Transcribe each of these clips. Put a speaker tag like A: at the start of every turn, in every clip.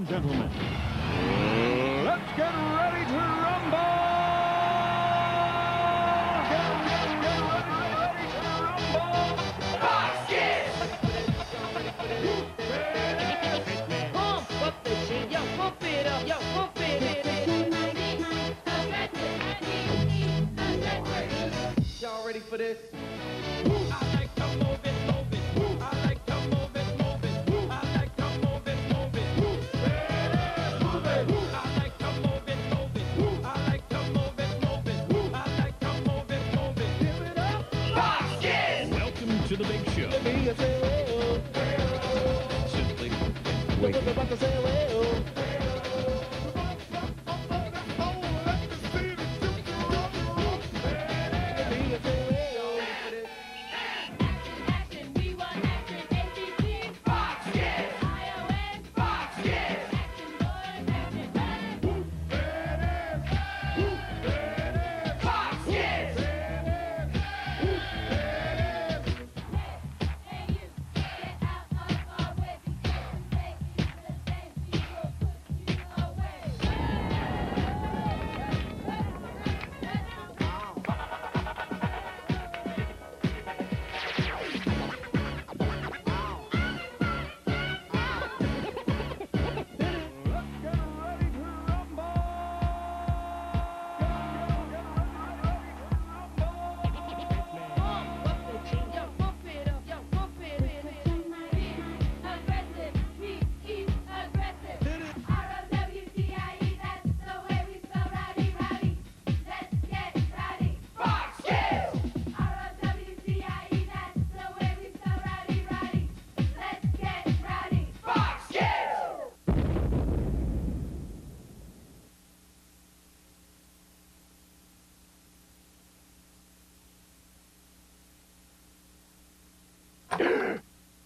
A: and gentlemen, let's get ready to rumble! Get ready to rumble! Fox Kids!
B: Pump up the shit, yo, pump it up, yo, pump it. Y'all ready for this? I like to move it, move it. I like to move it, move it. I like to move it, move it. Move it. I like to move it, move it. I like to move it, move it. I like to move it, move it. Give it up. Fox Kids!
A: Welcome to the big show. Simply waiting.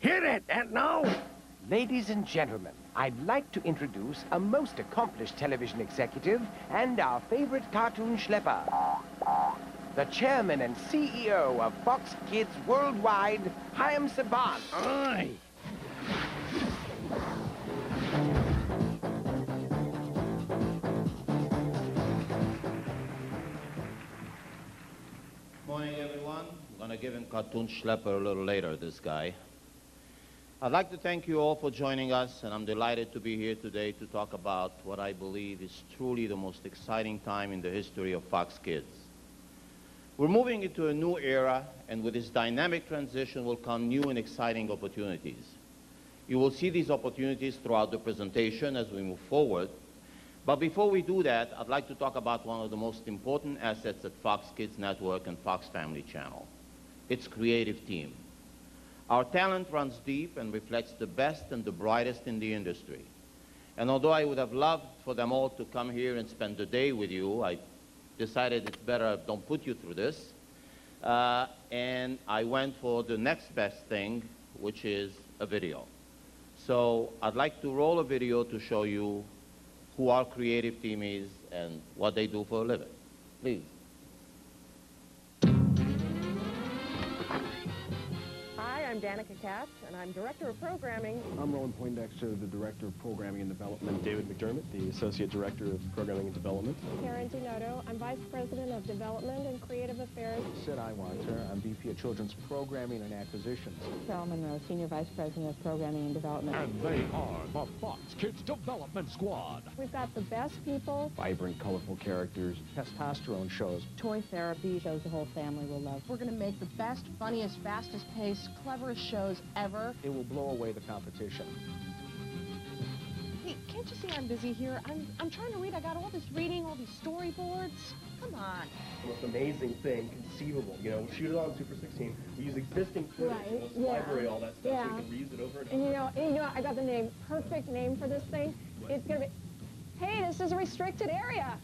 C: Hit it, and now, ladies and gentlemen, I'd like to introduce a most accomplished television executive and our favorite cartoon schlepper, the chairman and CEO of Fox Kids Worldwide, Chaim Saban.
A: Aye.
D: Morning, everyone. I'm going to give him cartoon schlepper a little later, this guy. I'd like to thank you all for joining us, and I'm delighted to be here today to talk about what I believe is truly the most exciting time in the history of Fox Kids. We're moving into a new era, and with this dynamic transition will come new and exciting opportunities. You will see these opportunities throughout the presentation as we move forward. But before we do that, I'd like to talk about one of the most important assets at Fox Kids Network and Fox Family Channel, its creative team. Our talent runs deep and reflects the best and the brightest in the industry. And although I would have loved for them all to come here and spend the day with you, I decided it's better I don't put you through this. And I went for the next best thing, which is a video. So I'd like to roll a video to show you who our creative team is and what they do for a living. Please.
E: I'm Danica Katz, and I'm Director of Programming.
F: I'm Roland Poindexter, the Director of Programming and Development. David McDermott, the Associate Director of Programming and Development.
E: Karen Dinotto, I'm Vice President of Development and Creative Affairs.
F: Sid Iwanter, I'm VP of Children's Programming and Acquisitions.
E: Carol Monroe, Senior Vice President of Programming and Development.
A: And they are the Fox Kids Development Squad.
E: We've got the best people.
F: Vibrant, colorful characters, testosterone shows.
E: Toy therapy shows the whole family will love.
G: We're going to make the best, funniest, fastest paced, cleverest shows ever.
F: It will blow away the competition.
G: Hey, can't you see I'm busy here? I'm trying to read. I got all this reading, all these storyboards. Come on.
H: The most amazing thing conceivable. You know, shoot it on Super 16. We use existing footage,
E: Right,
H: we'll
E: yeah.
H: library all that stuff
E: Yeah.
H: so we can reuse it over and
E: And
H: over.
E: you know, I got the name, perfect name for this thing. It's going to be, hey, this is a restricted area.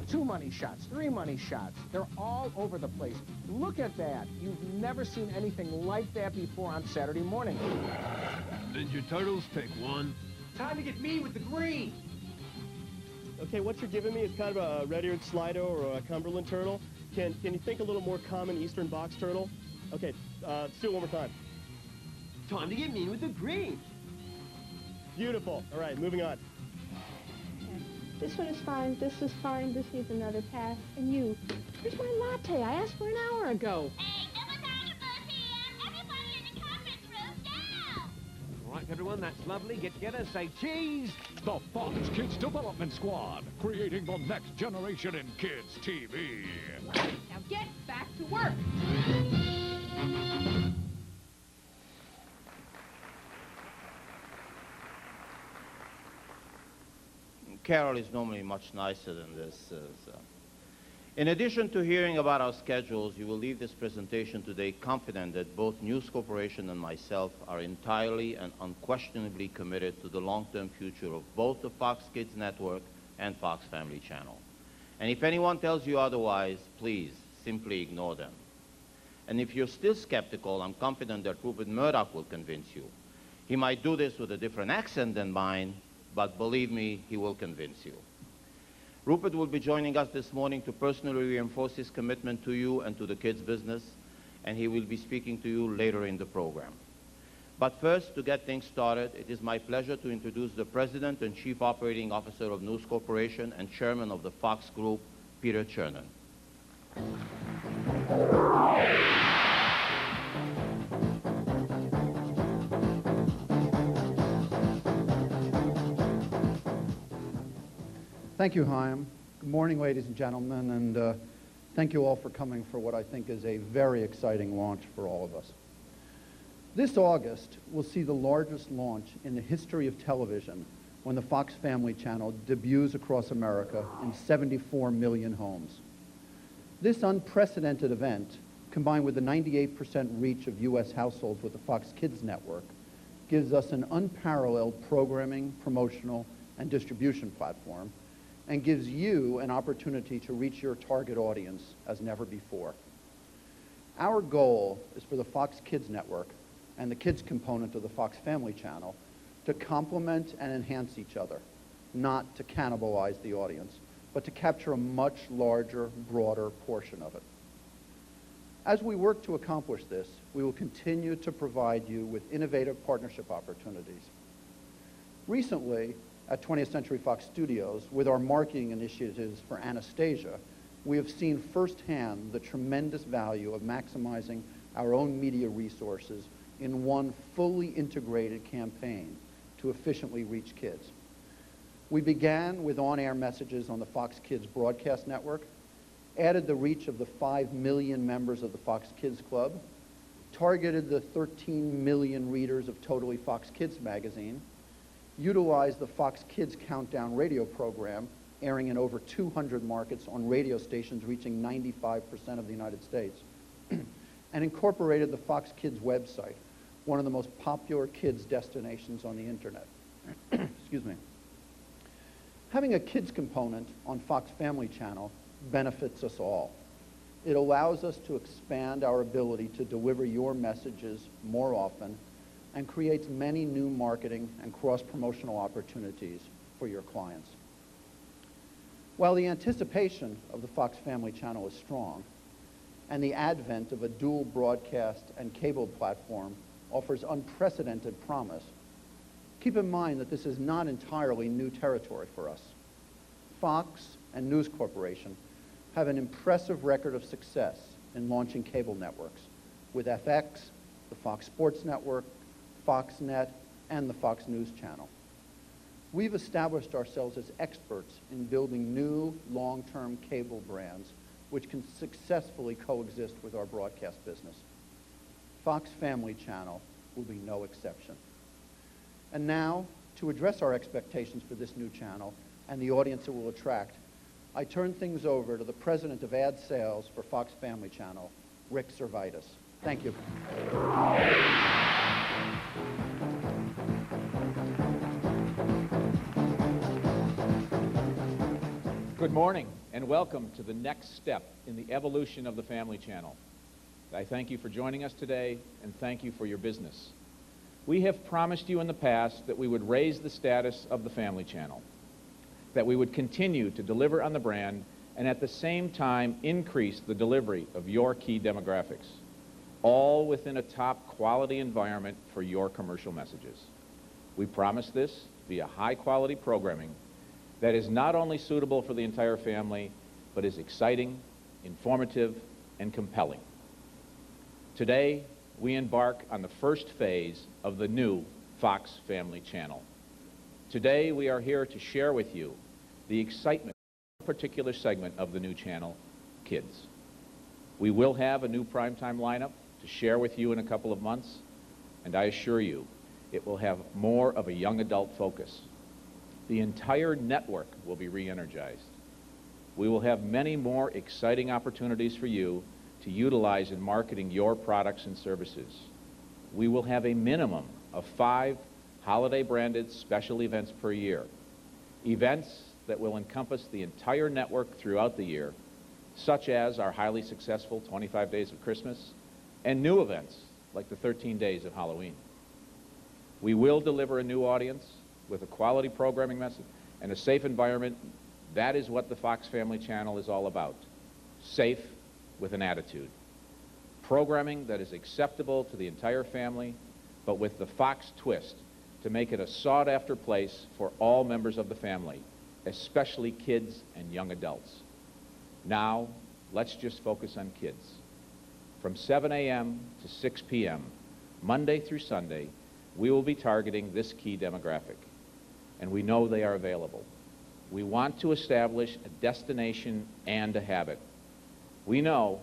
F: 2 money shots, 3 money shots. They're all over the place. Look at that. You've never seen anything like that before on Saturday morning.
A: Did your turtles pick one?
H: Time to get me with the green. Okay, what you're giving me is kind of a red-eared Slido or a Cumberland turtle. Can you think a little more common eastern box turtle? Okay, let's do it one more time.
I: Time to get mean with the green.
H: Beautiful. All right, moving on.
E: This one is fine, this is fine, this needs another pass. And you, where's my latte? I asked for an hour ago.
I: Hey, it was out of PM. Everybody in the conference room down.
A: All right, everyone, that's lovely. Get together, say cheese.
J: The Fox Kids Development Squad, creating the next generation in kids TV.
G: Now get back to work.
D: Carol is normally much nicer than this. In addition to hearing about our schedules, you will leave this presentation today confident that both News Corporation and myself are entirely and unquestionably committed to the long-term future of both the Fox Kids Network and Fox Family Channel. And if anyone tells you otherwise, please simply ignore them. And if you're still skeptical, I'm confident that Rupert Murdoch will convince you. He might do this with a different accent than mine, but believe me, he will convince you. Rupert will be joining us this morning to personally reinforce his commitment to you and to the kids' business, and he will be speaking to you later in the program. But first, to get things started, it is my pleasure to introduce the President and Chief Operating Officer of News Corporation and Chairman of the Fox Group, Peter Chernin.
K: Thank you, Chaim. Good morning, ladies and gentlemen, and thank you all for coming for what I think is a very exciting launch for all of us. This August will see the largest launch in the history of television when the Fox Family Channel debuts across America in 74 million homes. This unprecedented event, combined with the 98% reach of U.S. households with the Fox Kids Network, gives us an unparalleled programming, promotional, and distribution platform, and gives you an opportunity to reach your target audience as never before. Our goal is for the Fox Kids Network and the kids component of the Fox Family Channel to complement and enhance each other, not to cannibalize the audience, but to capture a much larger, broader portion of it. As we work to accomplish this, we will continue to provide you with innovative partnership opportunities. Recently, at 20th Century Fox Studios, with our marketing initiatives for Anastasia, we have seen firsthand the tremendous value of maximizing our own media resources in one fully integrated campaign to efficiently reach kids. We began with on-air messages on the Fox Kids broadcast network, added the reach of the 5 million members of the Fox Kids Club, targeted the 13 million readers of Totally Fox Kids magazine, utilized the Fox Kids Countdown radio program, airing in over 200 markets on radio stations reaching 95% of the United States, and incorporated the Fox Kids website, one of the most popular kids destinations on the internet. Excuse me. Having a kids component on Fox Family Channel benefits us all. It allows us to expand our ability to deliver your messages more often and creates many new marketing and cross-promotional opportunities for your clients. While the anticipation of the Fox Family Channel is strong, and the advent of a dual broadcast and cable platform offers unprecedented promise, keep in mind that this is not entirely new territory for us. Fox and News Corporation have an impressive record of success in launching cable networks, with FX, the Fox Sports Network, FoxNet, and the Fox News Channel. We've established ourselves as experts in building new long-term cable brands which can successfully coexist with our broadcast business. Fox Family Channel will be no exception. And now, to address our expectations for this new channel and the audience it will attract, I turn things over to the President of Ad Sales for Fox Family Channel, Rick Servaitis. Thank you.
L: Good morning, and welcome to the next step in the evolution of the Family Channel. I thank you for joining us today, and thank you for your business. We have promised you in the past that we would raise the status of the Family Channel, that we would continue to deliver on the brand, and at the same time increase the delivery of your key demographics, all within a top quality environment for your commercial messages. We promise this via high quality programming that is not only suitable for the entire family, but is exciting, informative, and compelling. Today, we embark on the first phase of the new Fox Family Channel. Today, we are here to share with you the excitement of a particular segment of the new channel, Kids. We will have a new primetime lineup to share with you in a couple of months, and I assure you, it will have more of a young adult focus. The entire network will be re-energized. We will have many more exciting opportunities for you to utilize in marketing your products and services. We will have a minimum of 5 holiday-branded special events per year, events that will encompass the entire network throughout the year, such as our highly successful 25 Days of Christmas and new events like the 13 Days of Halloween. We will deliver a new audience with a quality programming message and a safe environment. That is what the Fox Family Channel is all about. Safe with an attitude. Programming that is acceptable to the entire family, but with the Fox twist to make it a sought-after place for all members of the family, especially kids and young adults. Now, let's just focus on kids. From 7 a.m. to 6 p.m., Monday through Sunday, we will be targeting this key demographic, and we know they are available. We want to establish a destination and a habit. We know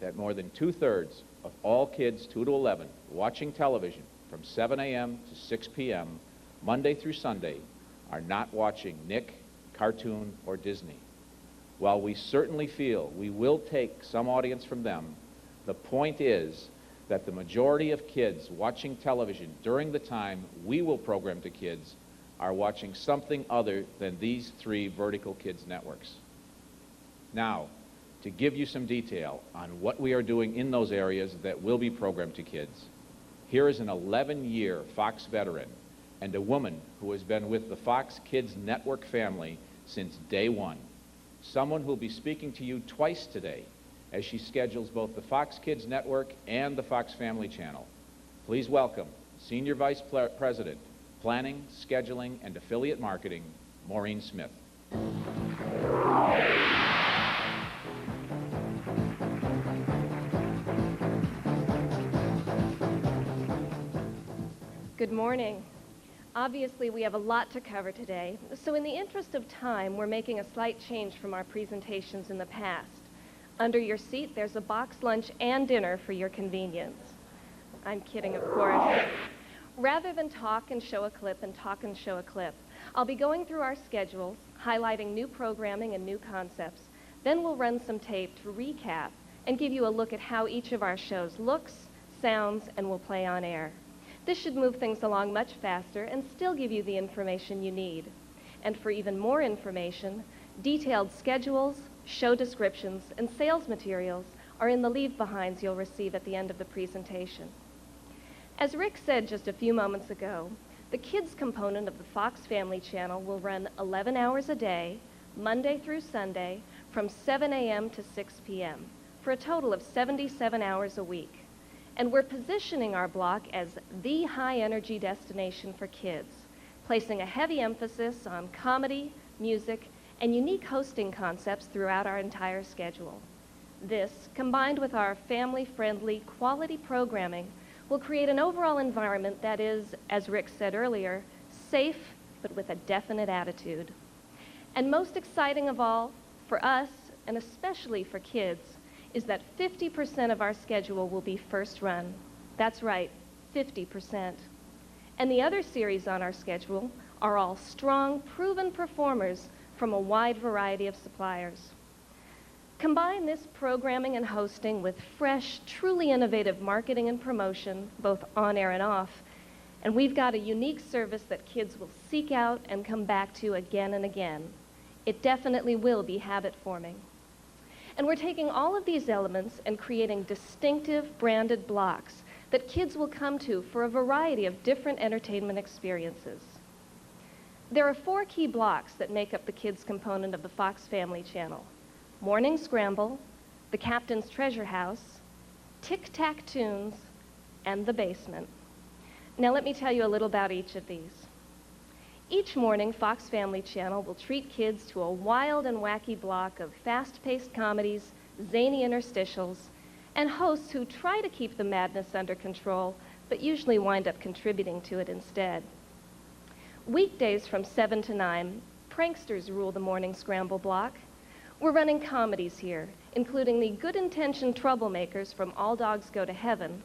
L: that more than 2/3 of all kids 2 to 11 watching television from 7 a.m. to 6 p.m., Monday through Sunday, are not watching Nick, cartoon, or Disney. While we certainly feel we will take some audience from them, the point is that the majority of kids watching television during the time we will program to kids are watching something other than these 3 vertical kids networks. Now, to give you some detail on what we are doing in those areas that will be programmed to kids, here is an 11-year Fox veteran and a woman who has been with the Fox Kids Network family since day one. Someone who will be speaking to you twice today as she schedules both the Fox Kids Network and the Fox Family Channel. Please welcome Senior Vice President, Planning, Scheduling, and Affiliate Marketing, Maureen Smith.
E: Good morning. Obviously, we have a lot to cover today, so in the interest of time, we're making a slight change from our presentations in the past. Under your seat, there's a box lunch and dinner for your convenience. I'm kidding, of course. Rather than talk and show a clip and talk and show a clip, I'll be going through our schedules, highlighting new programming and new concepts. Then we'll run some tape to recap and give you a look at how each of our shows looks, sounds, and will play on air. This should move things along much faster and still give you the information you need. And for even more information, detailed schedules, show descriptions, and sales materials are in the leave-behinds you'll receive at the end of the presentation. As Rick said just a few moments ago, the kids component of the Fox Family Channel will run 11 hours a day, Monday through Sunday, from 7 a.m. to 6 p.m., for a total of 77 hours a week. And we're positioning our block as the high-energy destination for kids, placing a heavy emphasis on comedy, music, and unique hosting concepts throughout our entire schedule. This, combined with our family-friendly quality programming, will create an overall environment that is, as Rick said earlier, safe but with a definite attitude. And most exciting of all, for us, and especially for kids, is that 50% of our schedule will be first run. That's right, 50%. And the other series on our schedule are all strong, proven performers from a wide variety of suppliers. Combine this programming and hosting with fresh, truly innovative marketing and promotion, both on air and off, and we've got a unique service that kids will seek out and come back to again and again. It definitely will be habit forming. And we're taking all of these elements and creating distinctive branded blocks that kids will come to for a variety of different entertainment experiences. There are 4 key blocks that make up the kids component of the Fox Family Channel: Morning Scramble, The Captain's Treasure House, Tic-Tac Tunes, and The Basement. Now let me tell you a little about each of these. Each morning, Fox Family Channel will treat kids to a wild and wacky block of fast-paced comedies, zany interstitials, and hosts who try to keep the madness under control, but usually wind up contributing to it instead. Weekdays from 7 to 9, pranksters rule the morning scramble block. We're running comedies here, including the good-intentioned troublemakers from All Dogs Go to Heaven,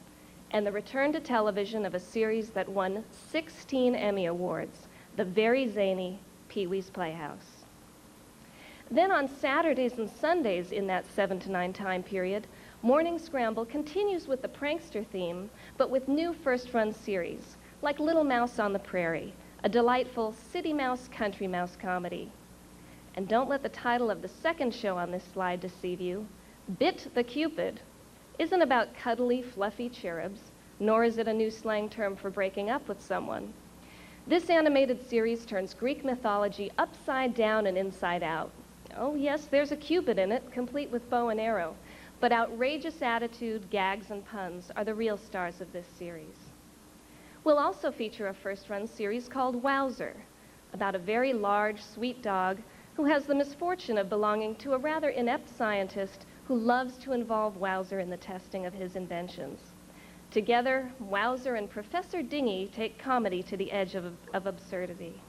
E: and the return to television of a series that won 16 Emmy Awards, the very zany Pee-wee's Playhouse. Then on Saturdays and Sundays in that 7 to 9 time period, Morning Scramble continues with the prankster theme, but with new first-run series, like Little Mouse on the Prairie, a delightful city mouse, country mouse comedy. And don't let the title of the second show on this slide deceive you. Bit the Cupid isn't about cuddly, fluffy cherubs, nor is it a new slang term for breaking up with someone. This animated series turns Greek mythology upside down and inside out. Oh yes, there's a Cupid in it, complete with bow and arrow, but outrageous attitude, gags, and puns are the real stars of this series. We'll also feature a first-run series called Wowzer, about a very large, sweet dog who has the misfortune of belonging to a rather inept scientist who loves to involve Wowzer in the testing of his inventions. Together, Wowzer and Professor Dingy take comedy to the edge of absurdity.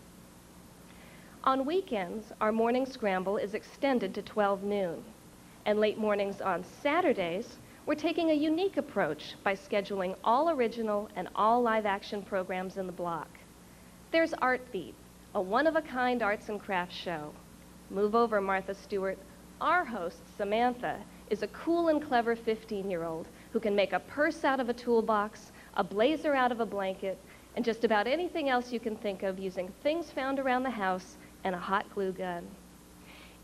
E: On weekends, our morning scramble is extended to 12 noon, and late mornings on Saturdays, we're taking a unique approach by scheduling all original and all live-action programs in the block. There's Art Beat, a one-of-a-kind arts and crafts show. Move over, Martha Stewart. Our host, Samantha, is a cool and clever 15-year-old who can make a purse out of a toolbox, a blazer out of a blanket, and just about anything else you can think of using things found around the house and a hot glue gun.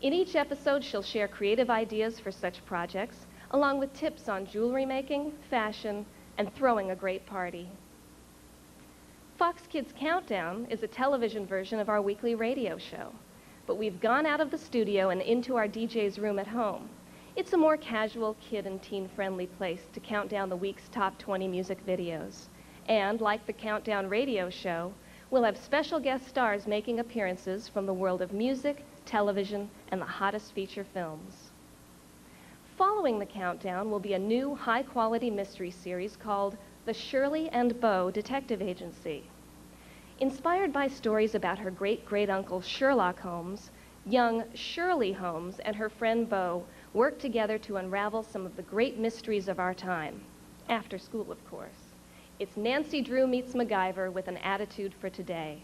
E: In each episode, she'll share creative ideas for such projects, along with tips on jewelry making, fashion, and throwing a great party. Fox Kids Countdown is a television version of our weekly radio show, but we've gone out of the studio and into our DJ's room at home. It's a more casual, kid and teen-friendly place to count down the week's top 20 music videos. And like the Countdown radio show, we'll have special guest stars making appearances from the world of music, television, and the hottest feature films. Following the countdown will be a new high-quality mystery series called The Shirley and Beau Detective Agency. Inspired by stories about her great-great-uncle Sherlock Holmes, young Shirley Holmes and her friend Beau work together to unravel some of the great mysteries of our time. After school, of course. It's Nancy Drew meets MacGyver with an attitude for today.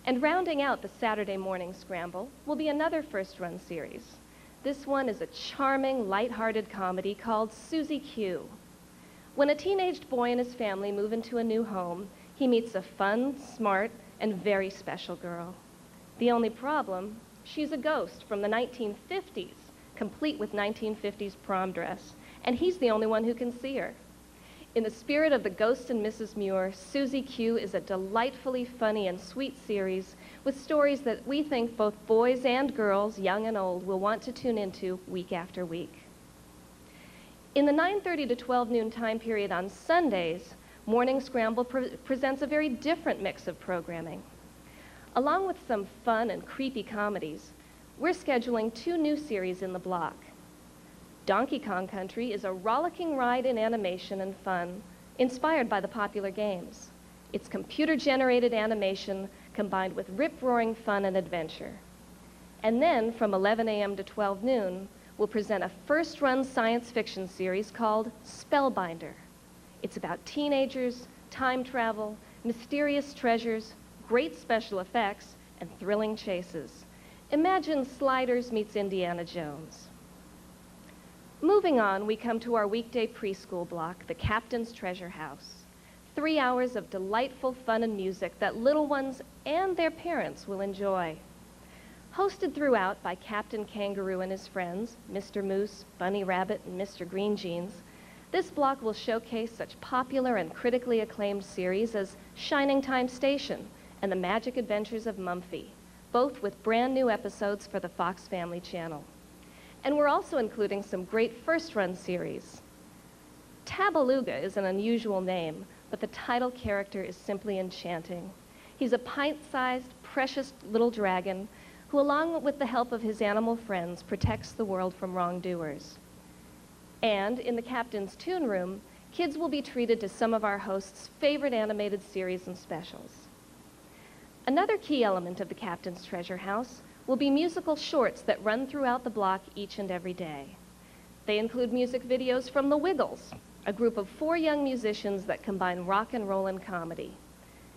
E: And rounding out the Saturday morning scramble will be another first-run series. This one is a charming, light-hearted comedy called Susie Q. When a teenaged boy and his family move into a new home, he meets a fun, smart, and very special girl. The only problem, she's a ghost from the 1950s, complete with 1950s prom dress, and he's the only one who can see her. In the spirit of the Ghost and Mrs. Muir, Susie Q is a delightfully funny and sweet series with stories that we think both boys and girls, young and old, will want to tune into week after week. In the 9:30 to 12 noon time period on Sundays, Morning Scramble presents a very different mix of programming. Along with some fun and creepy comedies, we're scheduling 2 new series in the block. Donkey Kong Country is a rollicking ride in animation and fun, inspired by the popular games. It's computer-generated animation combined with rip-roaring fun and adventure. And then, from 11 a.m. to 12 noon, we'll present a first-run science fiction series called Spellbinder. It's about teenagers, time travel, mysterious treasures, great special effects, and thrilling chases. Imagine Sliders meets Indiana Jones. Moving on, we come to our weekday preschool block, the Captain's Treasure House. 3 hours of delightful fun and music that little ones and their parents will enjoy. Hosted throughout by Captain Kangaroo and his friends, Mr. Moose, Bunny Rabbit, and Mr. Green Jeans, this block will showcase such popular and critically acclaimed series as Shining Time Station and The Magic Adventures of Mumphy, both with brand new episodes for the Fox Family Channel. And we're also including some great first-run series. Tabaluga is an unusual name, but the title character is simply enchanting. He's a pint-sized, precious little dragon who, along with the help of his animal friends, protects the world from wrongdoers. And in the Captain's Toon Room, kids will be treated to some of our hosts' favorite animated series and specials. Another key element of the Captain's Treasure House will be musical shorts that run throughout the block each and every day. They include music videos from the Wiggles, a group of 4 young musicians that combine rock and roll and comedy.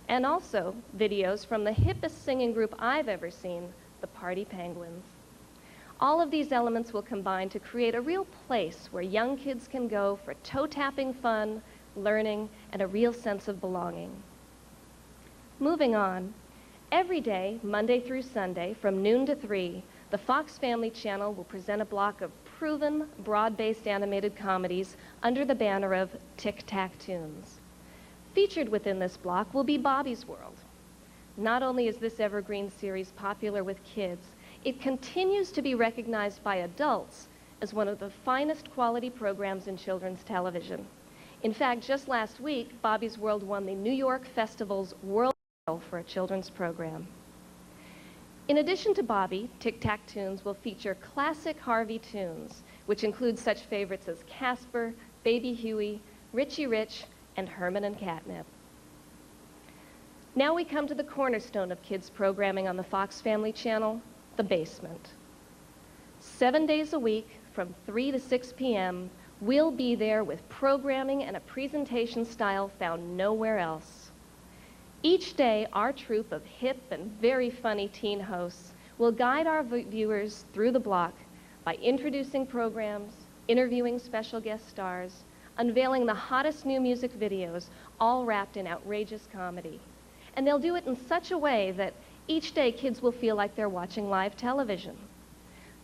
E: And also videos from the hippest singing group I've ever seen, the Party Penguins. All of these elements will combine to create a real place where young kids can go for toe-tapping fun, learning, and a real sense of belonging. Moving on, every day, Monday through Sunday, from noon to 3, the Fox Family Channel will present a block of proven, broad-based animated comedies under the banner of Tic Tac Toons. Featured within this block will be Bobby's World. Not only is this evergreen series popular with kids, it continues to be recognized by adults as one of the finest quality programs in children's television. In fact, just last week, Bobby's World won the New York Festival's World Title for a children's program. In addition to Bobby, Tic Tac Toons will feature classic Harvey tunes, which include such favorites as Casper, Baby Huey, Richie Rich, and Herman and Catnip. Now we come to the cornerstone of kids programming on the Fox Family Channel, the basement. 7 days a week from 3 to 6 p.m., we'll be there with programming and a presentation style found nowhere else. Each day, our troupe of hip and very funny teen hosts will guide our viewers through the block by introducing programs, interviewing special guest stars, unveiling the hottest new music videos, all wrapped in outrageous comedy. And they'll do it in such a way that each day kids will feel like they're watching live television.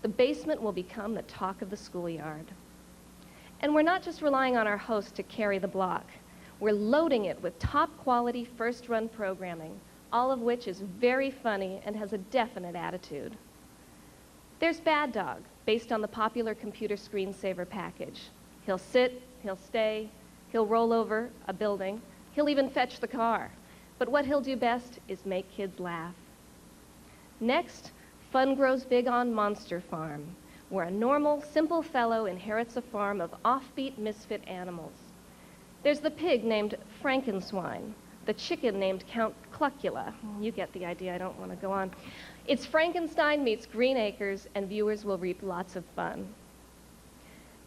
E: The basement will become the talk of the schoolyard. And we're not just relying on our hosts to carry the block. We're loading it with top quality first-run programming, all of which is very funny and has a definite attitude. There's Bad Dog, based on the popular computer screensaver package. He'll sit, he'll stay, he'll roll over a building, he'll even fetch the car. But what he'll do best is make kids laugh. Next, fun grows big on Monster Farm, where a normal, simple fellow inherits a farm of offbeat misfit animals. There's the pig named Frankenswine, the chicken named Count Cluckula. You get the idea, I don't want to go on. It's Frankenstein meets Green Acres, and viewers will reap lots of fun.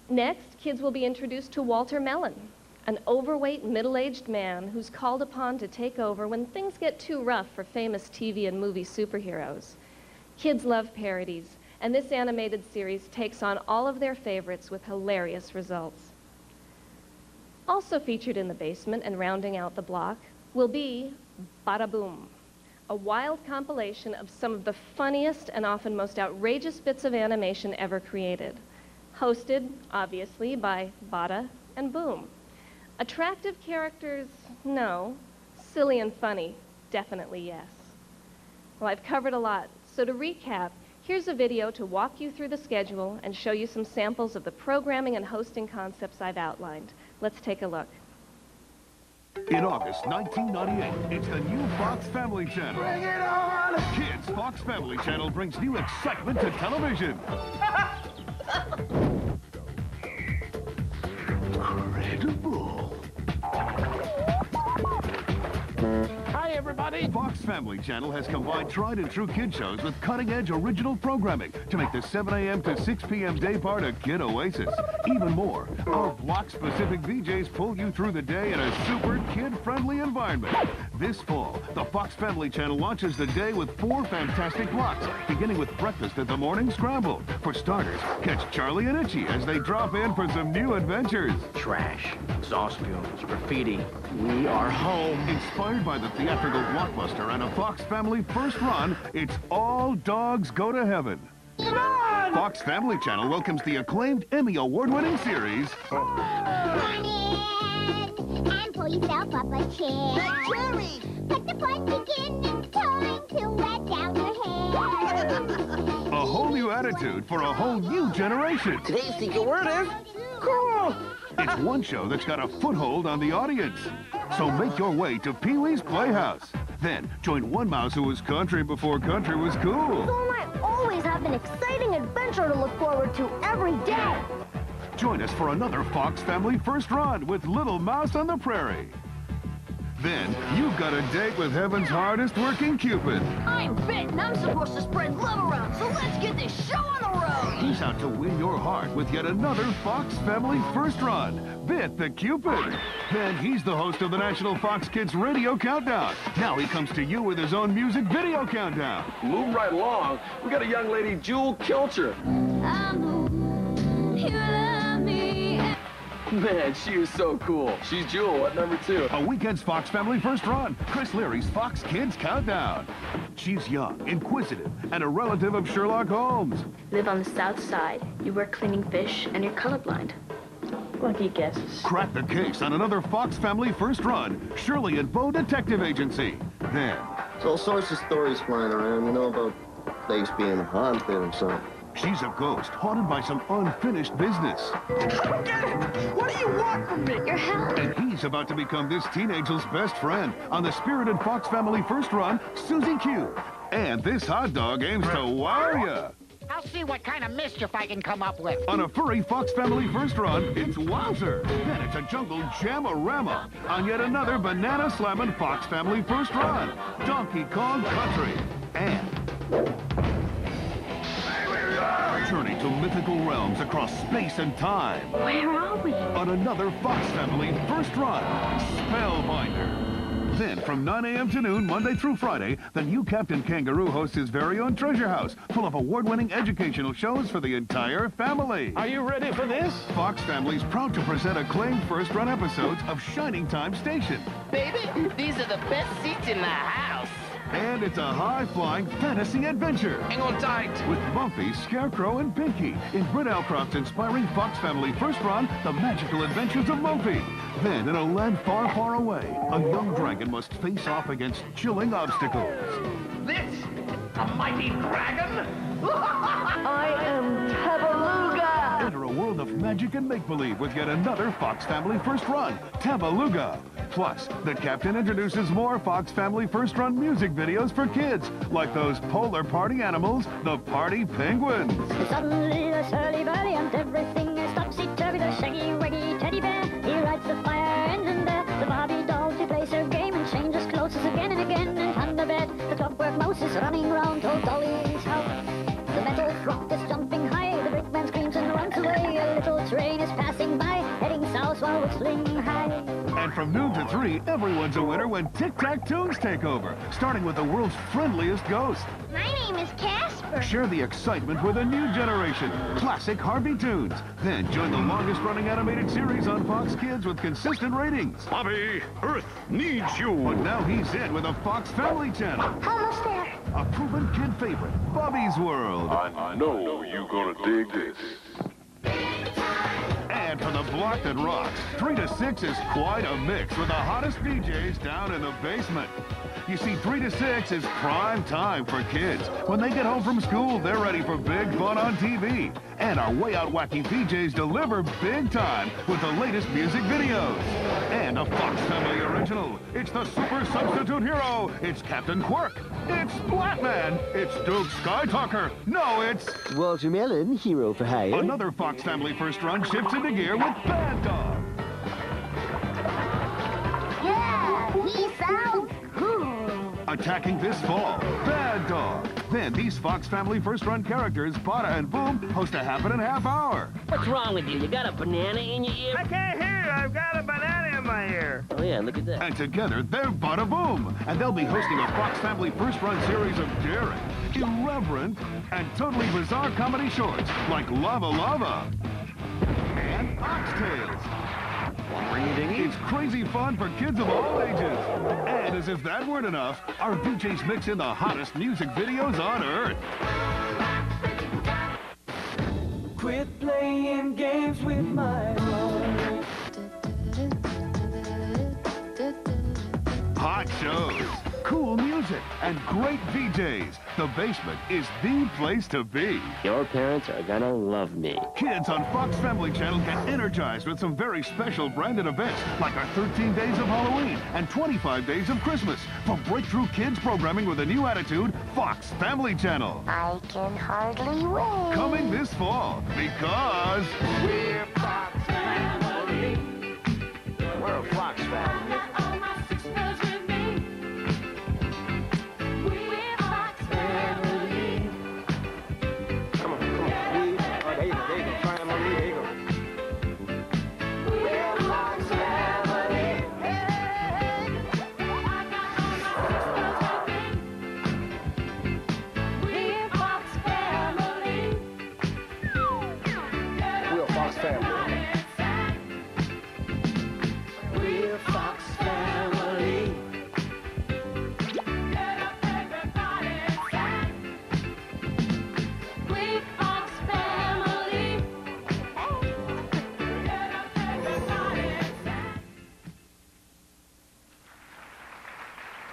E: Next, kids will be introduced to Walter Mellon, an overweight, middle-aged man who's called upon to take over when things get too rough for famous TV and movie superheroes. Kids love parodies, and this animated series takes on all of their favorites with hilarious results. Also featured in the basement and rounding out the block will be Bada Boom, a wild compilation of some of the funniest and often most outrageous bits of animation ever created. Hosted, obviously, by Bada and Boom. Attractive characters, no. Silly and funny, definitely yes. Well, I've covered a lot, so to recap, here's a video to walk you through the schedule and show you some samples of the programming and hosting concepts I've outlined. Let's take a look.
A: In August 1998, it's the new Fox Family Channel. Bring it on! Kids, Fox Family Channel brings new excitement to television. Incredible.
F: Hi, everybody.
A: Fox Family Channel has combined tried and true kid shows with cutting-edge original programming to make the 7 a.m. to 6 p.m. day part a kid oasis. Even more, our block-specific VJs pull you through the day in a super kid-friendly environment. This fall, the Fox Family Channel launches the day with 4 fantastic blocks, beginning with breakfast at the morning scramble. For starters, catch Charlie and Itchy as they drop in for some new adventures.
M: Trash, exhaust fumes, graffiti. We are home.
A: Inspired by the theatrical blockbuster and a Fox Family first run, it's All Dogs Go to Heaven.
B: Run!
A: Fox Family Channel welcomes the acclaimed Emmy Award-winning series...
I: And pull yourself up a chair.
B: Like Jerry!
I: Let the fun begin. It's time to let down your hair.
A: A whole new attitude for a whole new generation.
B: Today's secret word is cool.
A: It's one show that's got a foothold on the audience. So make your way to Pee-wee's Playhouse. Then join one mouse who was country before country was cool.
I: So I always have an exciting adventure to look forward to every day.
A: Join us for another Fox Family First Run with Little Mouse on the Prairie. Then you've got a date with heaven's hardest working Cupid.
I: I'm fit and I'm supposed to spread love around, so let's get this show on the road.
A: He's out to win your heart with yet another Fox Family First Run, Bit the Cupid. Then he's the host of the National Fox Kids Radio Countdown. Now he comes to you with his own music video countdown.
N: Move right along. We got a young lady, Jewel Kilcher.
I: You love me.
N: Man, she is so cool. She's Jewel, what number 2?
A: A weekend's Fox Family First Run, Chris Leary's Fox Kids Countdown. She's young, inquisitive, and a relative of Sherlock Holmes.
O: Live on the south side. You work cleaning fish, and you're colorblind. Lucky guesses.
A: Crack the case on another Fox Family First Run, Shirley and Bo Detective Agency. Then,
P: There's all sorts of stories flying around, about place being haunted or something.
A: she's a ghost haunted by some unfinished business.
I: Get it! What do you want from me? Your help.
A: And he's about to become this teenager's best friend on the spirited Fox Family First Run, Susie Q. And this hot dog aims to wow ya.
Q: I'll see what kind of mischief I can come up with.
A: On a furry Fox Family First Run, it's Wowzer. Then it's a jungle jam-a-rama on yet another banana-slamming Fox Family First Run, Donkey Kong Country. And journey to mythical realms across space and time.
O: Where are we?
A: On another Fox Family First Run, Spellbinder. Then, from 9 a.m. to noon, Monday through Friday, the new Captain Kangaroo hosts his very own treasure house, full of award-winning educational shows for the entire family.
H: Are you ready for this?
A: Fox Family's proud to present acclaimed first-run episodes of Shining Time Station.
Q: Baby, these are the best seats in the house.
A: And it's a high-flying fantasy adventure.
Q: Hang on tight.
A: With Bumpy, Scarecrow, and Pinky in Britt Alcroft's inspiring Fox Family First Run, The Magical Adventures of Mopey. Then, in a land far, far away, a young dragon must face off against chilling obstacles.
Q: This? A mighty dragon?
I: I am Tabaluga.
A: Enter a world of magic and make-believe with yet another Fox Family First Run, Tabaluga. Plus, the captain introduces more Fox Family First Run music videos for kids, like those polar party animals, the Party Penguins.
I: Suddenly there's hurly-burly and everything is topsy-turvy. The shaggy-waggy teddy bear, he rides the fire engine there. The Barbie doll, she plays her game and changes clothes again and again. And under bed, the clockwork mouse is running round till Dolly's house. The metal clock is jumping high, the brickman screams and runs away. A little train is passing by, heading south while whistling high.
A: And from noon to 3, everyone's a winner when Tic-Tac-Toons take over, starting with the world's friendliest ghost.
I: My name is Casper.
A: Share the excitement with a new generation, classic Harvey Toons. Then join the longest-running animated series on Fox Kids with consistent ratings.
J: Bobby, Earth needs you.
A: But now he's in with a Fox Family Channel.
I: Almost there.
A: A proven kid favorite, Bobby's World.
N: I know you're gonna dig this.
A: And for the block that rocks, 3 to 6 is quite a mix with the hottest DJs down in the basement. You see, 3 to 6 is prime time for kids. When they get home from school, they're ready for big fun on TV. And our way out wacky VJs deliver big time with the latest music videos. And a Fox Family original. It's the super substitute hero. It's Captain Quirk. It's Splatman. It's Duke Skytalker. No, it's
R: Walter Mellon, hero for hire.
A: another Fox Family First Run shifts into gear with Bad Dog.
I: Yeah, he sounds cool.
A: Attacking this fall, Bad Dog. Then these Fox Family First Run characters, Bada and Boom, host a half and a half hour.
R: What's wrong with you? You got a banana in your ear?
Q: I can't hear you. I've got a banana in my ear.
R: Oh, yeah, look at that.
A: And together, they're Bada Boom. And they'll be hosting a Fox Family First Run series of daring, irreverent, and totally bizarre comedy shorts like Lava Lava and Oxtails. It's crazy fun for kids of all ages. And as if that weren't enough, our DJs mix in the hottest music videos on Earth.
B: Quit playing games with my heart.
A: Hot shows, cool music. music, and great VJs. The basement is the place to be.
R: Your parents are gonna love me.
A: Kids on Fox Family Channel get energized with some very special branded events, like our 13 Days of Halloween and 25 Days of Christmas. For breakthrough kids programming with a new attitude, Fox Family Channel.
I: I can hardly wait.
A: Coming this fall, because
B: We're Fox Family.
R: We're a Fox family.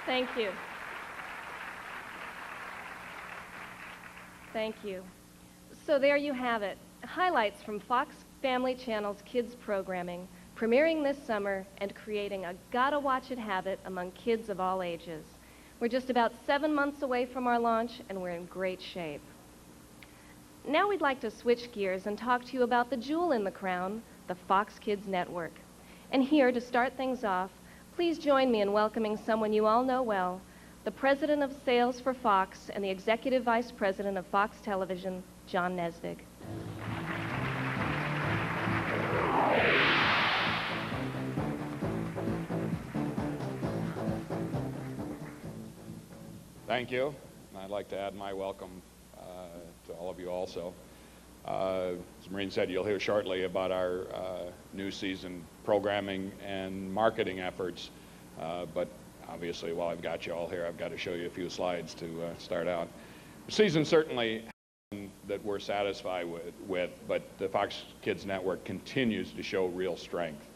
E: Thank you. Thank you. So there you have it. Highlights from Fox Family Channel's kids programming, premiering this summer and creating a gotta-watch-it habit among kids of all ages. We're just about 7 months away from our launch, and we're in great shape. Now we'd like to switch gears and talk to you about the jewel in the crown, the Fox Kids Network. And here, to start things off, please join me in welcoming someone you all know well, the President of Sales for Fox and the Executive Vice President of Fox Television, John Nesvig.
S: Thank you. I'd like to add my welcome to all of you also. As Maureen said, you'll hear shortly about our new season programming and marketing efforts, but obviously while I've got you all here, I've got to show you a few slides to start out. The season certainly that we're satisfied with, but the Fox Kids Network continues to show real strength.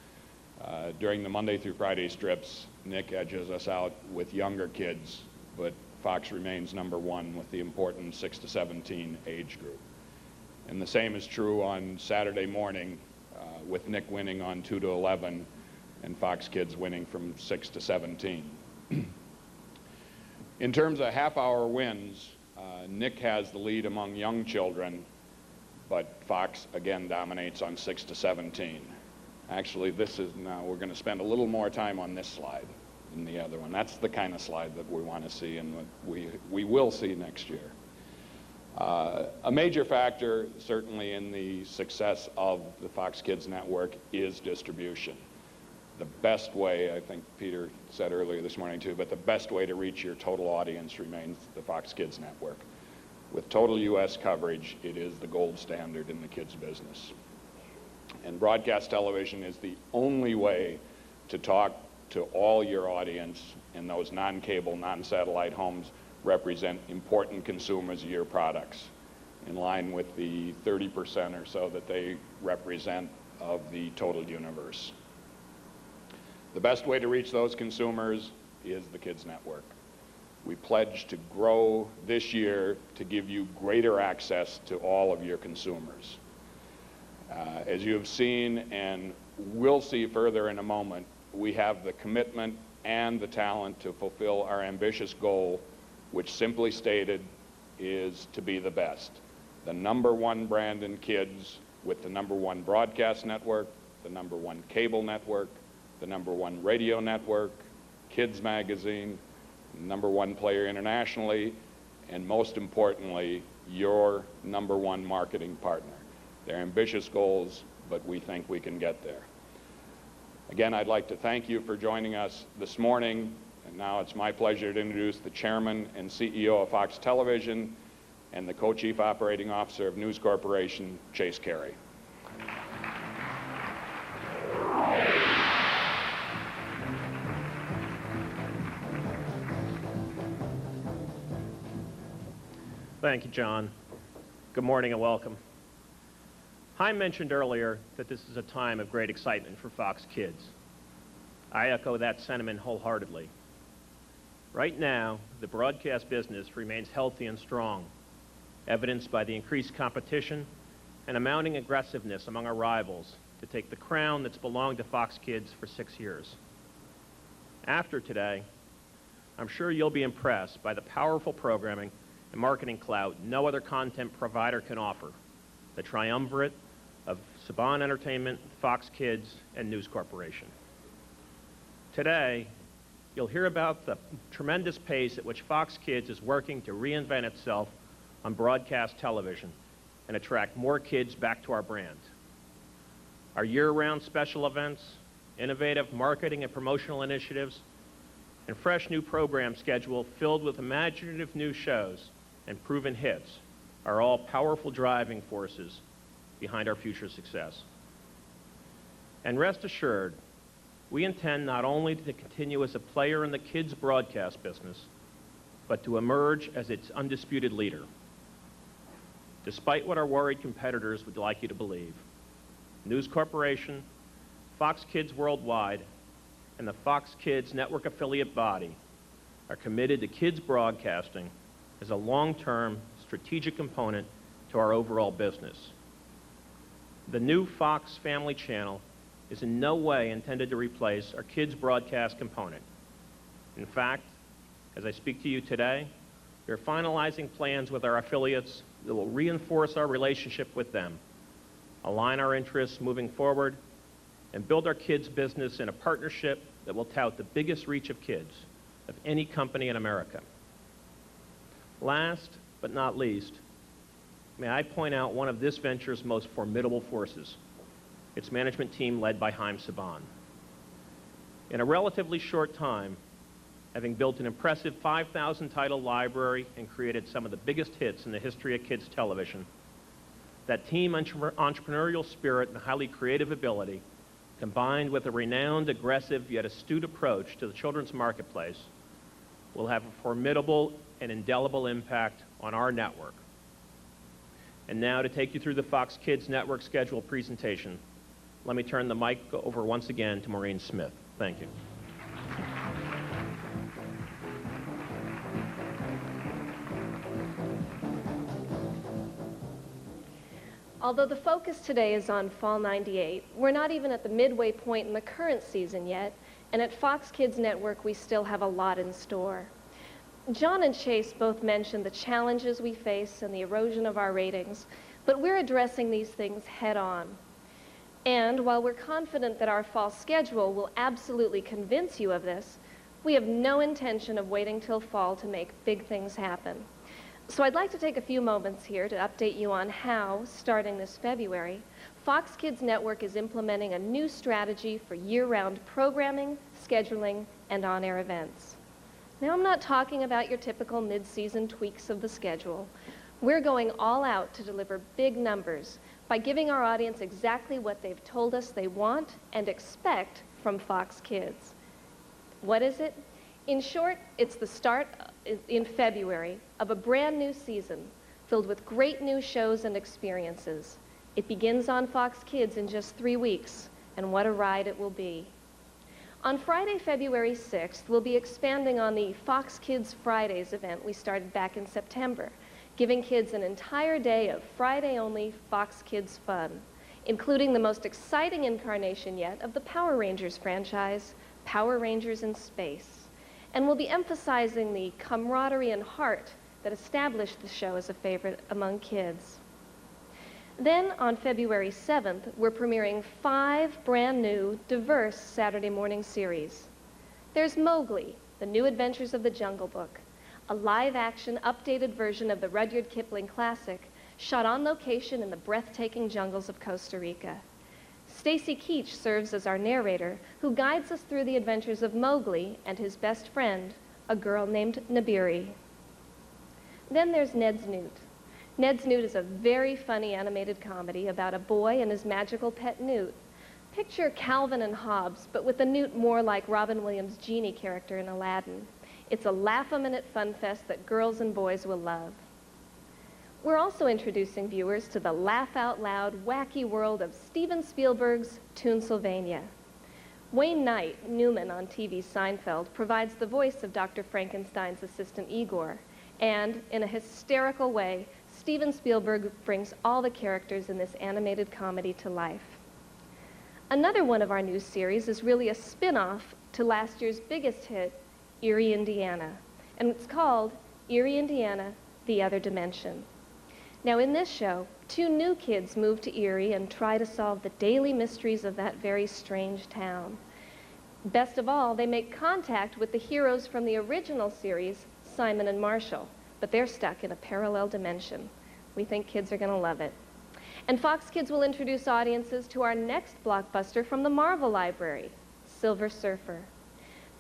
S: During the Monday through Friday strips, Nick edges us out with younger kids, but Fox remains #1 with the important 6 to 17 age group. And the same is true on Saturday morning, with Nick winning on 2 to 11 and Fox Kids winning from 6 to 17. In terms of half-hour wins, Nick has the lead among young children, but Fox again dominates on 6 to 17. Actually, this is now, we're going to spend a little more time on this slide than the other one. That's the kind of slide that we want to see and what we will see next year. A major factor, certainly, in the success of the Fox Kids Network is distribution. The best way, I think Peter said earlier this morning too, but the best way to reach your total audience remains the Fox Kids Network. With total U.S. coverage, it is the gold standard in the kids business. And broadcast television is the only way to talk to all your audience, and those non-cable, non-satellite homes represent important consumers of your products, in line with the 30% or so that they represent of the total universe. The best way to reach those consumers is the Kids Network. We pledge to grow this year to give you greater access to all of your consumers. As you have seen and will see further in a moment, we have the commitment and the talent to fulfill our ambitious goal, which simply stated is to be the best. The #1 brand in kids with the #1 broadcast network, the #1 cable network, the #1 radio network, Kids Magazine, #1 player internationally, and most importantly, your #1 marketing partner. They're ambitious goals, but we think we can get there. Again, I'd like to thank you for joining us this morning, and now it's my pleasure to introduce the Chairman and CEO of Fox Television and the Co-Chief Operating Officer of News Corporation, Chase Carey.
T: Thank you, John. Good morning and welcome. Chaim mentioned earlier that this is a time of great excitement for Fox Kids. I echo that sentiment wholeheartedly. Right now, the broadcast business remains healthy and strong, evidenced by the increased competition and a mounting aggressiveness among our rivals to take the crown that's belonged to Fox Kids for 6 years. After today, I'm sure you'll be impressed by the powerful programming and marketing clout no other content provider can offer, the triumvirate of Saban Entertainment, Fox Kids, and News Corporation. Today, you'll hear about the tremendous pace at which Fox Kids is working to reinvent itself on broadcast television and attract more kids back to our brand. Our year-round special events, innovative marketing and promotional initiatives, and fresh new program schedule filled with imaginative new shows and proven hits are all powerful driving forces behind our future success. And rest assured, we intend not only to continue as a player in the kids' broadcast business, but to emerge as its undisputed leader. Despite what our worried competitors would like you to believe, News Corporation, Fox Kids Worldwide, and the Fox Kids Network affiliate body are committed to kids broadcasting as a long-term strategic component to our overall business. The new Fox Family Channel is in no way intended to replace our kids broadcast component. In fact, as I speak to you today, we are finalizing plans with our affiliates that will reinforce our relationship with them, align our interests moving forward, and build our kids' business in a partnership that will tout the biggest reach of kids of any company in America. Last but not least, may I point out one of this venture's most formidable forces, its management team led by Haim Saban. In a relatively short time, having built an impressive 5,000 title library and created some of the biggest hits in the history of kids television, that team entrepreneurial spirit and highly creative ability, combined with a renowned, aggressive, yet astute approach to the children's marketplace, will have a formidable and indelible impact on our network. And now to take you through the Fox Kids Network schedule presentation, let me turn the mic over once again to Maureen Smith. Thank you.
E: Although the focus today is on Fall '98, we're not even at the midway point in the current season yet, and at Fox Kids Network we still have a lot in store. John and Chase both mentioned the challenges we face and the erosion of our ratings, but we're addressing these things head on. And while we're confident that our fall schedule will absolutely convince you of this, we have no intention of waiting till fall to make big things happen. So I'd like to take a few moments here to update you on how, starting this February, Fox Kids Network is implementing a new strategy for year-round programming, scheduling, and on-air events. Now, I'm not talking about your typical mid-season tweaks of the schedule. We're going all out to deliver big numbers by giving our audience exactly what they've told us they want and expect from Fox Kids. What is it? In short, it's the start in February of a brand new season filled with great new shows and experiences. It begins on Fox Kids in just 3 weeks, and what a ride it will be. On Friday, February 6th, we'll be expanding on the Fox Kids Fridays event we started back in September, giving kids an entire day of Friday-only Fox Kids fun, including the most exciting incarnation yet of the Power Rangers franchise, Power Rangers in Space. And we'll be emphasizing the camaraderie and heart that established the show as a favorite among kids. Then, on February 7th, we're premiering 5 brand new, diverse Saturday morning series. There's Mowgli, The New Adventures of the Jungle Book, a live-action, updated version of the Rudyard Kipling classic, shot on location in the breathtaking jungles of Costa Rica. Stacy Keach serves as our narrator, who guides us through the adventures of Mowgli and his best friend, a girl named Nabiri. Then there's Ned's Newt. Ned's Newt is a very funny animated comedy about a boy and his magical pet newt. Picture Calvin and Hobbes, but with the newt more like Robin Williams' genie character in Aladdin. It's a laugh-a-minute fun fest that girls and boys will love. We're also introducing viewers to the laugh-out-loud, wacky world of Steven Spielberg's Toonsylvania. Wayne Knight, Newman on TV's Seinfeld, provides the voice of Dr. Frankenstein's assistant Igor. And, in a hysterical way, Steven Spielberg brings all the characters in this animated comedy to life. Another one of our new series is really a spin-off to last year's biggest hit, Erie, Indiana. And it's called Erie, Indiana, The Other Dimension. Now, in this show, two new kids move to Erie and try to solve the daily mysteries of that very strange town. Best of all, they make contact with the heroes from the original series, Simon and Marshall, but they're stuck in a parallel dimension. We think kids are going to love it. And Fox Kids will introduce audiences to our next blockbuster from the Marvel Library, Silver Surfer.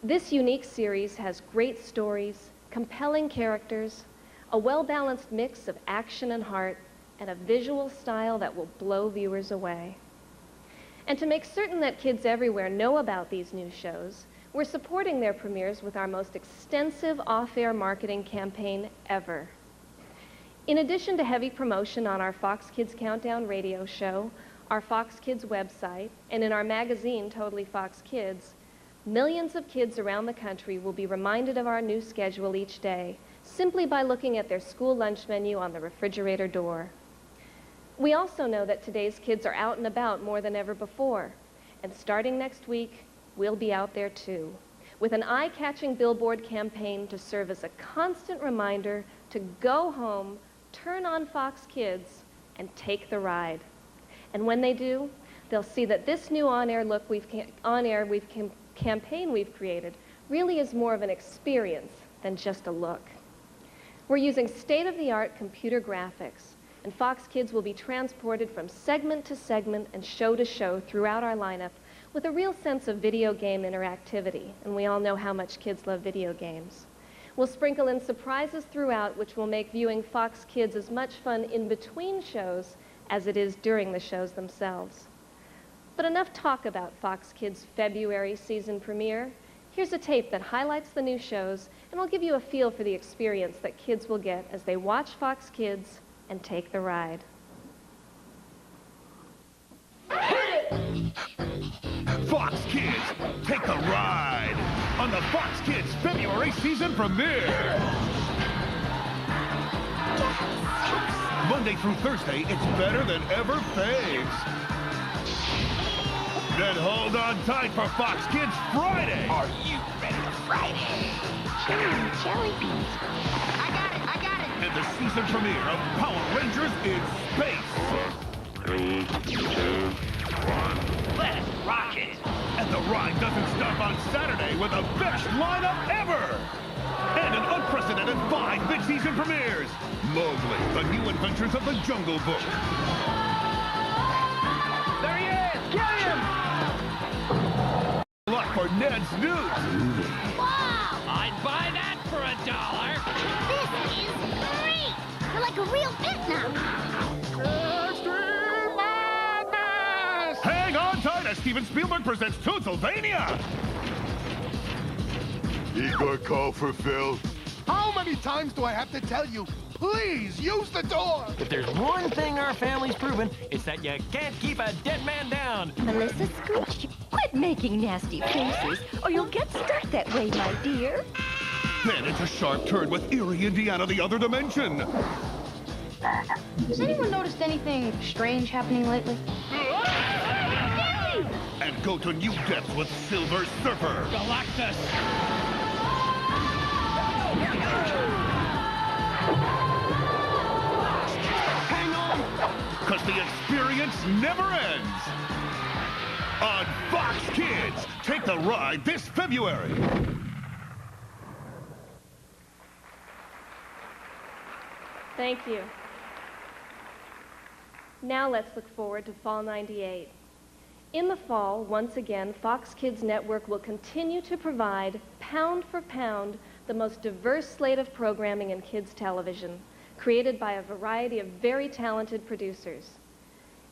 E: This unique series has great stories, compelling characters, a well-balanced mix of action and heart, and a visual style that will blow viewers away. And to make certain that kids everywhere know about these new shows, we're supporting their premieres with our most extensive off-air marketing campaign ever. In addition to heavy promotion on our Fox Kids Countdown radio show, our Fox Kids website, and in our magazine, Totally Fox Kids, millions of kids around the country will be reminded of our new schedule each day, simply by looking at their school lunch menu on the refrigerator door. We also know that today's kids are out and about more than ever before, and starting next week, we'll be out there too, with an eye-catching billboard campaign to serve as a constant reminder to go home, turn on Fox Kids, and take the ride. And when they do, they'll see that this new campaign we've created really is more of an experience than just a look. We're using state-of-the-art computer graphics, and Fox Kids will be transported from segment to segment and show to show throughout our lineup with a real sense of video game interactivity, and we all know how much kids love video games. We'll sprinkle in surprises throughout, which will make viewing Fox Kids as much fun in between shows as it is during the shows themselves. But enough talk about Fox Kids' February season premiere. Here's a tape that highlights the new shows and will give you a feel for the experience that kids will get as they watch Fox Kids and take the ride.
A: Fox Kids, take the ride on the Fox Kids February season premiere. Monday through Thursday, it's better than ever faves. Then hold on tight for Fox Kids Friday. Are you ready to Friday?
Q: Jelly beans. I got it.
A: And the season premiere of Power Rangers in Space.
Q: 3, 2, 1. Let's rock it.
A: And the ride doesn't stop on Saturday with the best lineup ever. And an unprecedented 5 mid-season premieres. Mowgli, the new adventures of the Jungle Book.
Q: There he is. Get him.
A: Luck for Ned's News.
Q: Wow. I'd buy that for $1. This is great. You're like a real pet now.
A: Extreme Madness! Hang on tight as Steven Spielberg presents Toonsylvania.
U: You got a call for Phil?
V: How many times do I have to tell you, please use the door?
W: If there's one thing our family's proven, it's that you can't keep a dead man down.
X: Melissa Scooch, quit making nasty faces, or you'll get stuck that way, my dear.
A: Then it's a sharp turn with Erie, Indiana, the other dimension.
G: Has anyone noticed anything strange happening lately?
A: And go to new depths with Silver Surfer.
Q: Galactus.
A: Hang on, because the experience never ends. On Fox Kids, take the ride this February.
E: Thank you. Now let's look forward to Fall '98. In the fall, once again, Fox Kids Network will continue to provide, pound for pound, the most diverse slate of programming in kids television, created by a variety of very talented producers.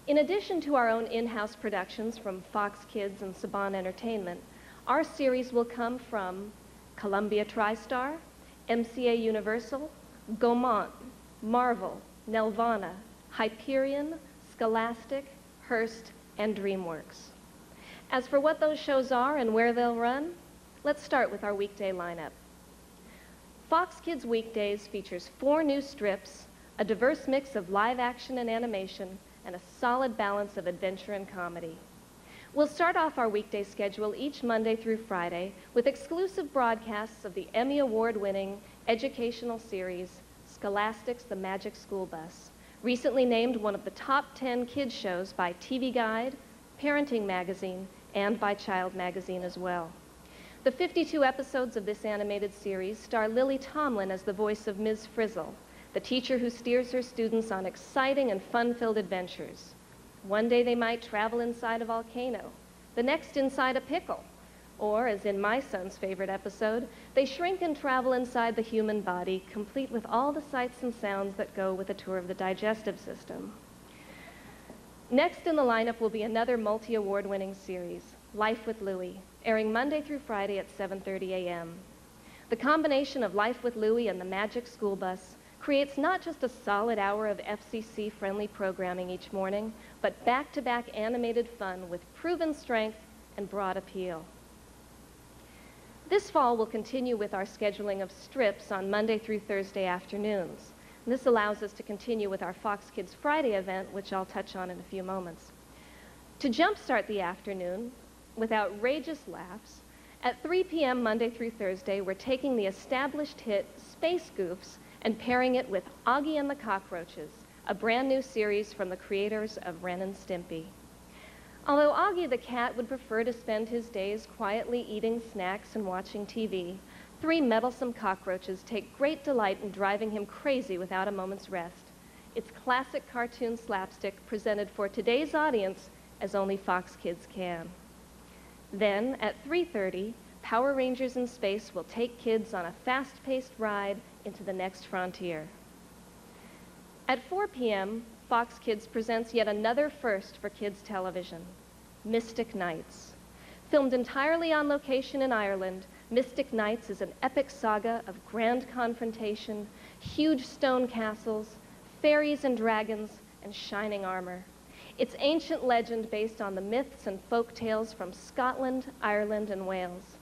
E: In addition to our own in-house productions from Fox Kids and Saban Entertainment, our series will come from Columbia TriStar, MCA Universal, Gaumont, Marvel, Nelvana, Hyperion, Scholastic, Hearst, and DreamWorks. As for what those shows are and where they'll run, let's start with our weekday lineup. Fox Kids Weekdays features 4 new strips, a diverse mix of live action and animation, and a solid balance of adventure and comedy. We'll start off our weekday schedule each Monday through Friday with exclusive broadcasts of the Emmy Award-winning educational series, Scholastic's The Magic School Bus, recently named one of the top 10 kids shows by TV Guide, Parenting Magazine, and by Child Magazine as well. The 52 episodes of this animated series star Lily Tomlin as the voice of Ms. Frizzle, the teacher who steers her students on exciting and fun-filled adventures. One day they might travel inside a volcano, the next inside a pickle, or, as in my son's favorite episode, they shrink and travel inside the human body, complete with all the sights and sounds that go with a tour of the digestive system. Next in the lineup will be another multi-award-winning series, Life with Louie, airing Monday through Friday at 7:30 a.m. The combination of Life with Louie and the Magic School Bus creates not just a solid hour of FCC-friendly programming each morning, but back-to-back animated fun with proven strength and broad appeal. This fall, we'll continue with our scheduling of strips on Monday through Thursday afternoons. And this allows us to continue with our Fox Kids Friday event, which I'll touch on in a few moments. To jumpstart the afternoon, with outrageous laughs, at 3 p.m. Monday through Thursday, we're taking the established hit Space Goofs and pairing it with Augie and the Cockroaches, a brand new series from the creators of Ren and Stimpy. Although Augie the cat would prefer to spend his days quietly eating snacks and watching TV, 3 meddlesome cockroaches take great delight in driving him crazy without a moment's rest. It's classic cartoon slapstick presented for today's audience as only Fox Kids can. Then, at 3:30, Power Rangers in Space will take kids on a fast-paced ride into the next frontier. At 4 p.m., Fox Kids presents yet another first for kids television, Mystic Knights. Filmed entirely on location in Ireland, Mystic Knights is an epic saga of grand confrontation, huge stone castles, fairies and dragons, and shining armor. It's ancient legend based on the myths and folk tales from Scotland, Ireland, and Wales.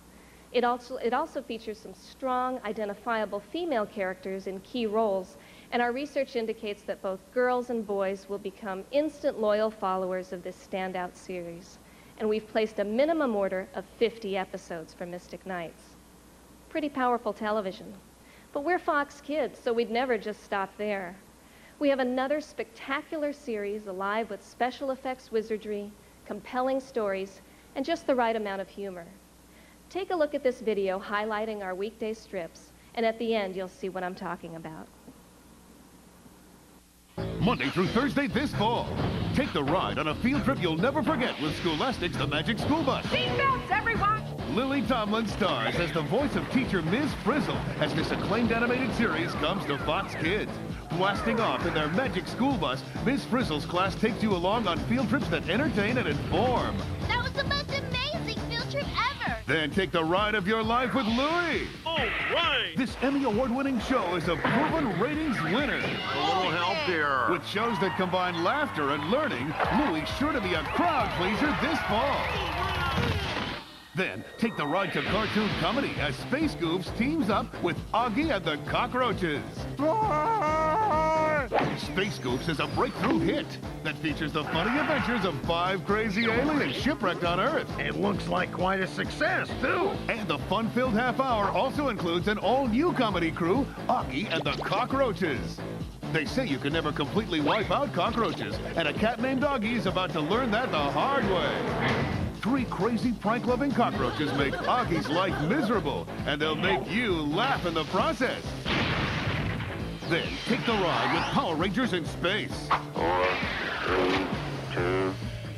E: It also features some strong, identifiable female characters in key roles, and our research indicates that both girls and boys will become instant loyal followers of this standout series. And we've placed a minimum order of 50 episodes for Mystic Knights. Pretty powerful television. But we're Fox Kids, so we'd never just stop there. We have another spectacular series alive with special effects wizardry, compelling stories, and just the right amount of humor. Take a look at this video highlighting our weekday strips, and at the end you'll see what I'm talking about.
A: Monday through Thursday this fall. Take the ride on a field trip you'll never forget with Scholastic's The Magic School Bus.
Q: Seatbelts, everyone!
A: Lily Tomlin stars as the voice of teacher Ms. Frizzle as this acclaimed animated series comes to Fox Kids. Blasting off in their Magic School Bus, Ms. Frizzle's class takes you along on field trips that entertain and inform.
Q: That was the most amazing field trip ever!
A: Then take the ride of your life with Louie.
U: All right!
A: This Emmy Award-winning show is a proven ratings winner.
U: A little help here.
A: With shows that combine laughter and learning, Louie's sure to be a crowd pleaser this fall. Then, take the ride to cartoon comedy as Space Goofs teams up with Augie and the Cockroaches. Space Goofs is a breakthrough hit that features the funny adventures of 5 crazy aliens shipwrecked on Earth.
U: It looks like quite a success, too.
A: And the fun-filled half hour also includes an all-new comedy crew, Augie and the Cockroaches. They say you can never completely wipe out cockroaches, and a cat named Augie is about to learn that the hard way. 3 crazy prank-loving cockroaches make Augie's life miserable, and they'll make you laugh in the process. Then take the ride with Power Rangers in Space.
U: 4, 3, 2,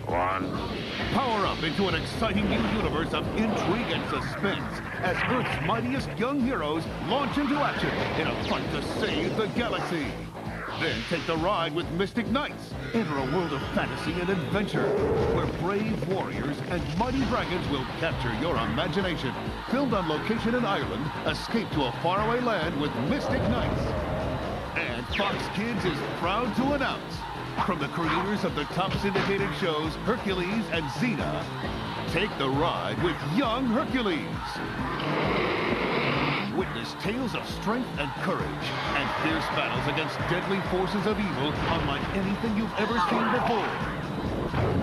U: 1.
A: Power up into an exciting new universe of intrigue and suspense as Earth's mightiest young heroes launch into action in a fight to save the galaxy. Then take the ride with Mystic Knights. Enter a world of fantasy and adventure where brave warriors and mighty dragons will capture your imagination. Filmed on location in Ireland, escape to a faraway land with Mystic Knights. And Fox Kids is proud to announce, from the creators of the top syndicated shows Hercules and Xena, Take the ride with Young Hercules. Witness tales of strength and courage and fierce battles against deadly forces of evil unlike anything you've ever seen before.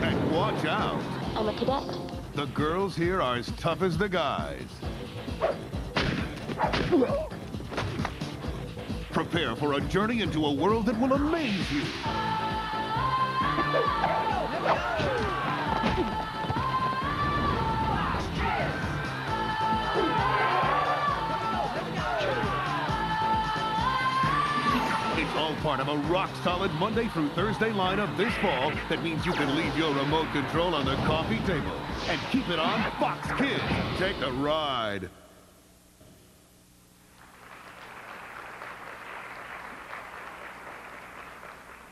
A: And watch out.
O: I'm a cadet.
A: The girls here are as tough as the guys. Prepare for a journey into a world that will amaze you. It's all part of a rock-solid Monday through Thursday lineup this fall that means you can leave your remote control on the coffee table and keep it on Fox Kids. Take the ride.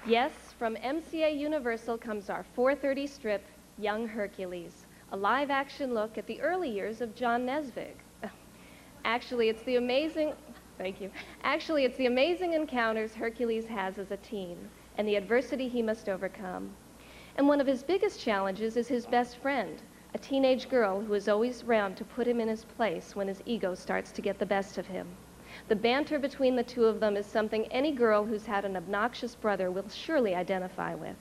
E: Yes, from MCA Universal comes our 4:30 strip, Young Hercules, a live-action look at the early years of John Nesvig. Actually, it's the amazing encounters Hercules has as a teen and the adversity he must overcome. And one of his biggest challenges is his best friend, a teenage girl who is always around to put him in his place when his ego starts to get the best of him. The banter between the two of them is something any girl who's had an obnoxious brother will surely identify with.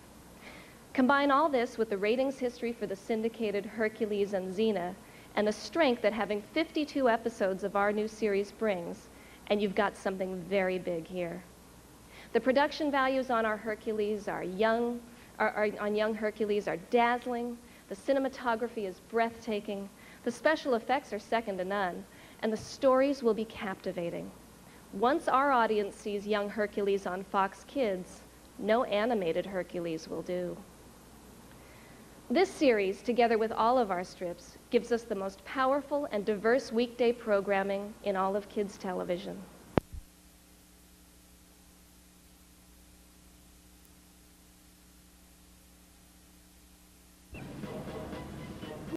E: Combine all this with the ratings history for the syndicated Hercules and Xena, and the strength that having 52 episodes of our new series brings, and you've got something very big here. The production values on our Hercules are Young Hercules are dazzling, the cinematography is breathtaking, the special effects are second to none, and the stories will be captivating. Once our audience sees Young Hercules on Fox Kids, no animated Hercules will do. This series, together with all of our strips, gives us the most powerful and diverse weekday programming in all of kids television.